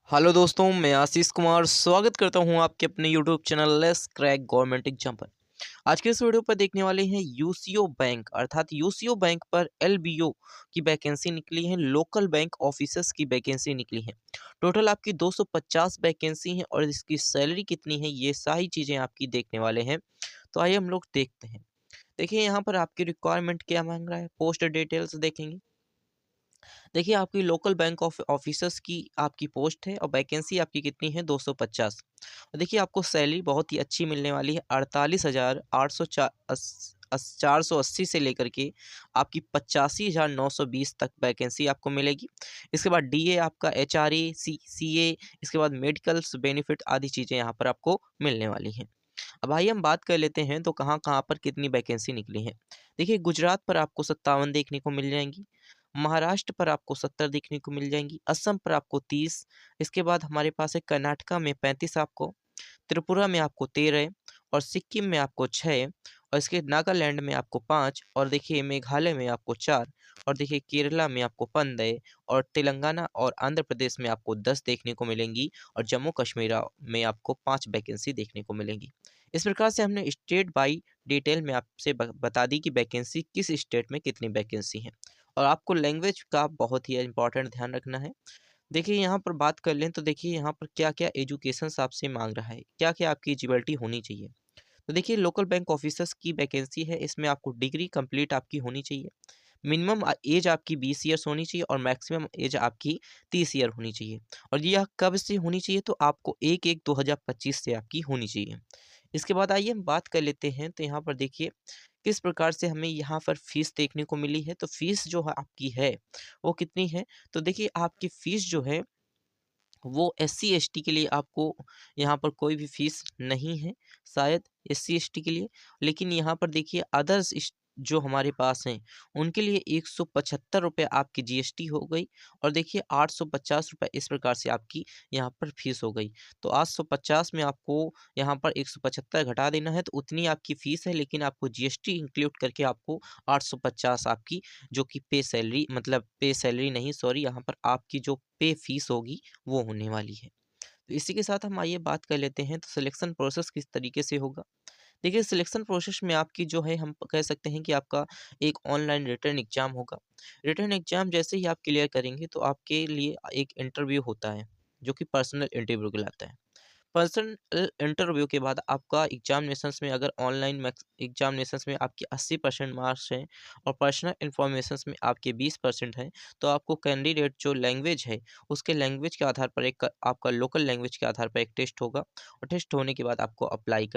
Hello दोस्तों, मैं आशीष कुमार स्वागत करता हूं आपके अपने YouTube channel let's crack government exam पर। आज के इस वीडियो पर देखने वाले हैं यूसीओ बैंक अर्थात यूसीओ बैंक पर एलबीओ की वैकेंसी निकली है। लोकल बैंक ऑफिसर्स की वैकेंसी निकली है। टोटल आपकी 250 वैकेंसी है और इसकी सैलरी कितनी है ये सारी चीज़ें आपकी देखने वाले हैं। तो आइए हम लोग देखते हैं। देखिए यहाँ पर आपकी रिक्वायरमेंट क्या मांग रहा है, पोस्ट डिटेल्स देखेंगे। देखिए आपकी लोकल बैंक ऑफ ऑफिसर्स की आपकी पोस्ट है और वैकेंसी आपकी कितनी है 250। और देखिए आपको सैलरी बहुत ही अच्छी मिलने वाली है 48,480 से लेकर के आपकी 85,920 तक वैकेंसी आपको मिलेगी। इसके बाद डीए आपका एचआरए सीए इसके बाद मेडिकल्स बेनिफिट आदि चीज़ें यहाँ पर आपको मिलने वाली हैं। अब आइए हम बात कर लेते हैं तो कहाँ कहाँ पर कितनी वैकेंसी निकली है। देखिए गुजरात पर आपको 57 देखने को मिल जाएंगी, महाराष्ट्र पर आपको 70 देखने को मिल जाएंगी, असम पर आपको 30, इसके बाद हमारे पास है कर्नाटका में 35 आपको, त्रिपुरा में आपको 13 और सिक्किम में आपको 6 और इसके नागालैंड में आपको 5 और देखिए मेघालय में आपको 4 और देखिए केरला में आपको 15 और तेलंगाना और आंध्र प्रदेश में आपको 10 देखने को मिलेंगी और जम्मू कश्मीर में आपको 5 वैकेंसी देखने को मिलेंगी। इस प्रकार से हमने स्टेट बाई डिटेल में आपसे बता दी कि वैकेंसी किस स्टेट में कितनी वैकेंसी है। और आपको लैंग्वेज का बहुत ही इम्पोर्टेंट ध्यान रखना है। देखिए यहाँ पर बात कर लें तो देखिए यहाँ पर क्या-क्या एजुकेशंस आपसे माँग रहा है, क्या-क्या आपकी एलिजिबिलिटी होनी चाहिए। तो देखिए लोकल बैंक ऑफिसर्स की वैकेंसी है, इसमें आपको डिग्री कंप्लीट आपकी होनी चाहिए। मिनिमम एज आपकी 20 ईयर्स होनी चाहिए और मैक्सिमम एज आपकी 30 ईयर होनी चाहिए। और यह कब से होनी चाहिए तो आपको 1/1/2025 से आपकी होनी चाहिए। इसके बाद आइए हम बात कर लेते हैं तो यहाँ पर देखिए किस प्रकार से हमें यहाँ पर फीस देखने को मिली है। तो फीस जो है आपकी है वो कितनी है? तो देखिए आपकी फीस जो है वो एससी एसटी के लिए आपको यहाँ पर कोई भी फीस नहीं है, शायद एससी एसटी के लिए। लेकिन यहाँ पर देखिए अदर्स जो हमारे पास हैं उनके लिए ₹175 आपकी जीएसटी हो गई और देखिए ₹850 इस प्रकार से आपकी यहाँ पर फीस हो गई। तो 850 में आपको यहाँ पर 175 घटा देना है तो उतनी आपकी फीस है, लेकिन आपको जीएसटी इंक्लूड करके आपको 850 आपकी जो कि पे सैलरी मतलब पे सैलरी नहीं सॉरी, यहाँ पर आपकी जो पे फीस होगी वो होने वाली है। तो इसी के साथ हम आइए बात कर लेते हैं तो सिलेक्शन प्रोसेस किस तरीके से होगा। देखिए सिलेक्शन प्रोसेस में आपकी जो है हम कह सकते हैं कि आपका एक ऑनलाइन रिटर्न एग्जाम होगा। रिटर्न एग्जाम जैसे ही आप क्लियर करेंगे तो आपके लिए एक इंटरव्यू होता है जो कि पर्सनल इंटरव्यू कहलाता है। पर्सनल इंटरव्यू के बाद आपका एग्जामिनेशंस में अगर ऑनलाइन एग्जामिनेशंस में आपके 80% मार्क्स हैं और पर्सनल इन्फॉर्मेशंस में आपके 20% हैं तो आपको कैंडिडेट जो लैंग्वेज है उसके लैंग्वेज के आधार पर एक आपका लोकल लैंग्वेज के आधार पर एक टेस्ट होगा और टेस्ट होने के बाद आपको अप्लाई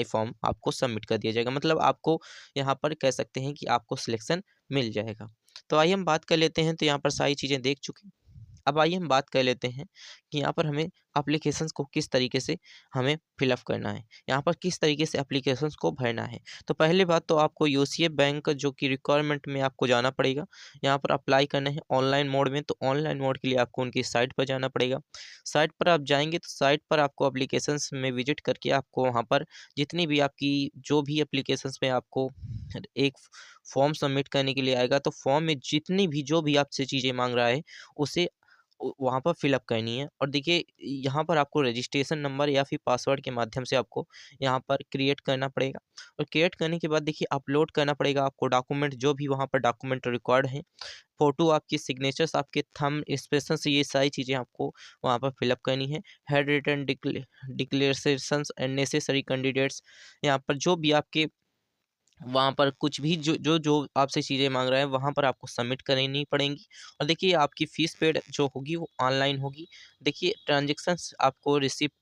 फॉर्म आपको सबमिट कर दिया जाएगा, मतलब आपको यहाँ पर कह सकते हैं कि आपको सिलेक्शन मिल जाएगा। तो आइए हम बात कर लेते हैं, तो यहाँ पर सारी चीज़ें देख चुके। अब आइए हम बात कर लेते हैं कि यहाँ पर हमें एप्लीकेशंस को किस तरीके से हमें फिलअप करना है, यहाँ पर किस तरीके से एप्लीकेशंस को भरना है। तो पहली बात तो आपको यूसीए बैंक जो कि रिक्वायरमेंट में आपको जाना पड़ेगा, यहाँ पर अप्लाई करना है ऑनलाइन मोड में। तो ऑनलाइन मोड के लिए आपको उनकी साइट पर जाना पड़ेगा। साइट पर आप जाएंगे तो साइट पर आपको एप्लीकेशंस में विजिट करके आपको वहाँ पर जितनी भी आपकी जो भी एप्लीकेशंस में आपको एक फॉर्म सबमिट करने के लिए आएगा तो फॉर्म में जितनी भी जो भी आपसे चीज़ें मांग रहा है उसे वहाँ पर फ़िलअप करनी है। और देखिए यहाँ पर आपको रजिस्ट्रेशन नंबर या फिर पासवर्ड के माध्यम से आपको यहाँ पर क्रिएट करना पड़ेगा और क्रिएट करने के बाद देखिए अपलोड करना पड़ेगा आपको डॉक्यूमेंट, जो भी वहाँ पर डॉक्यूमेंट रिक्वायर्ड हैं। फ़ोटो आपकी, सिग्नेचर्स आपके, थंब इंप्रेशंस, ये सारी चीज़ें आपको वहाँ पर फ़िलअप करनी है। Handwritten declarations and necessary candidates, यहाँ पर जो भी आपके वहाँ पर कुछ भी जो आपसे चीज़ें माँग रहा है वहाँ पर आपको सबमिट करनी पड़ेंगी। और देखिए आपकी फ़ीस पेड जो होगी वो ऑनलाइन होगी। देखिए ट्रांज़ैक्शंस आपको रिसिप्ट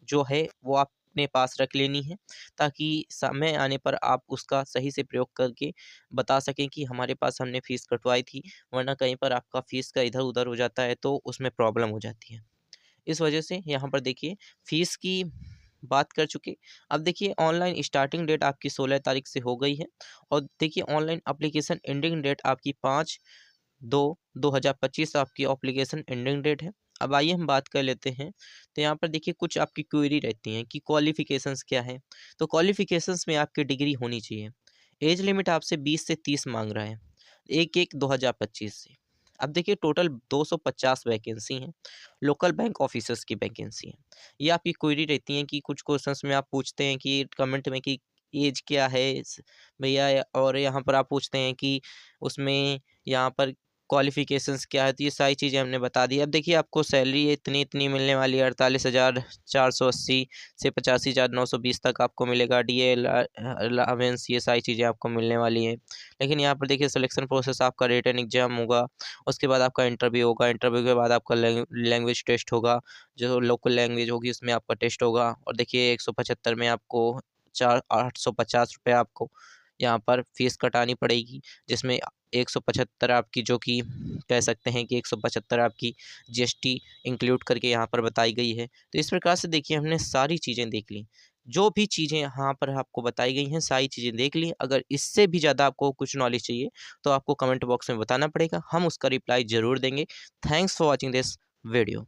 जो है वो आप अपने पास रख लेनी है ताकि समय आने पर आप उसका सही से प्रयोग करके बता सकें कि हमारे पास हमने फ़ीस कटवाई थी, वरना कहीं पर आपका फ़ीस का इधर-उधर हो जाता है तो उसमें प्रॉब्लम हो जाती है। इस वजह से यहाँ पर देखिए फ़ीस की बात कर चुके। अब देखिए ऑनलाइन स्टार्टिंग डेट आपकी 16 तारीख से हो गई है और देखिए ऑनलाइन एप्लीकेशन एंडिंग डेट आपकी 5/2/2025 आपकी एप्लीकेशन एंडिंग डेट है। अब आइए हम बात कर लेते हैं, तो यहाँ पर देखिए कुछ आपकी क्वेरी रहती हैं कि क्वालिफ़िकेशंस क्या है? तो क्वालिफ़िकेशंस में आपकी डिग्री होनी चाहिए। एज लिमिट आपसे 20 से 30 माँग रहा है, 1/1/2025 से। अब देखिए टोटल 250 वैकेंसी हैं, लोकल बैंक ऑफिसर्स की वैकेंसी है। ये आपकी क्वेरी रहती है कि कुछ क्वेश्चंस में आप पूछते हैं कि कमेंट में कि एज क्या है भैया, और यहाँ पर आप पूछते हैं कि उसमें यहाँ पर क्वालिफिकेशंस क्या है, तो ये सारी चीज़ें हमने बता दी। अब देखिए आपको सैलरी इतनी इतनी मिलने वाली है, 48,480 से 85,920 तक आपको मिलेगा। डीए अलावेंस, ये सारी चीज़ें आपको मिलने वाली हैं। लेकिन यहाँ पर देखिए सिलेक्शन प्रोसेस आपका रिटन एग्जाम होगा, उसके बाद आपका इंटरव्यू होगा, इंटरव्यू के बाद आपका लैंग्वेज टेस्ट होगा, जो लोकल लैंग्वेज होगी उसमें आपका टेस्ट होगा। और देखिए 175 में आपको 850 रुपये आपको यहाँ पर फीस कटानी पड़ेगी, जिसमें 175 आपकी जो कि कह सकते हैं कि 175 आपकी जीएसटी इंक्लूड करके यहाँ पर बताई गई है। तो इस प्रकार से देखिए हमने सारी चीज़ें देख ली, जो भी चीज़ें यहाँ पर आपको बताई गई हैं सारी चीज़ें देख ली। अगर इससे भी ज़्यादा आपको कुछ नॉलेज चाहिए तो आपको कमेंट बॉक्स में बताना पड़ेगा, हम उसका रिप्लाई ज़रूर देंगे। Thanks for watching this video.